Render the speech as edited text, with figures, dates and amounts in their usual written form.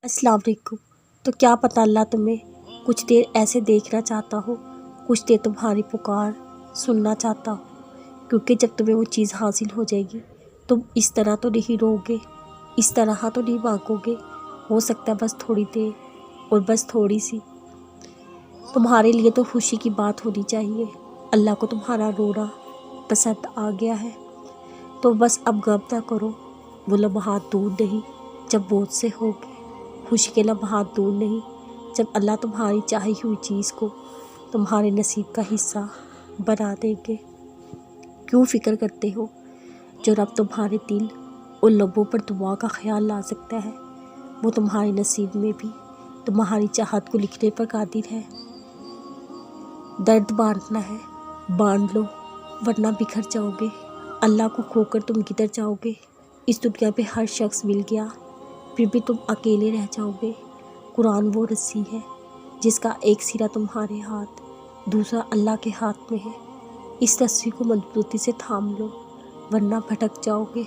अस्सलाम वालेकुम। तो क्या पता अल्लाह तुम्हें कुछ देर ऐसे देखना चाहता हो, कुछ देर तुम्हारी पुकार सुनना चाहता हो, क्योंकि जब तुम्हें वो चीज़ हासिल हो जाएगी तुम इस तरह तो नहीं रोगे, इस तरह तो नहीं मांगोगे। हो सकता है बस थोड़ी देर और बस थोड़ी सी। तुम्हारे लिए तो खुशी की बात होनी चाहिए। अल्लाह को तुम्हारा रोना पसंद आ गया है, तो बस अब गम ना करो। वो लम्हात दूर नहीं जब मौत से होगे, खुशी के लम्हात दूर नहीं जब अल्लाह तुम्हारी चाही हुई चीज़ को तुम्हारे नसीब का हिस्सा बना देंगे। क्यों फ़िक्र करते हो? जो रब तुम्हारे दिल और लबों पर दुआ का ख्याल ला सकता है, वो तुम्हारे नसीब में भी तुम्हारी चाहत को लिखने पर कादिर है। दर्द बांटना है, बांट लो, वरना बिखर जाओगे। अल्लाह को खोकर तुम किधर जाओगे? इस दुनिया में हर शख्स मिल गया, फिर भी तुम अकेले रह जाओगे। कुरान वो रस्सी है जिसका एक सिरा तुम्हारे हाथ, दूसरा अल्लाह के हाथ में है। इस रस्सी को मजबूती से थाम लो, वरना भटक जाओगे।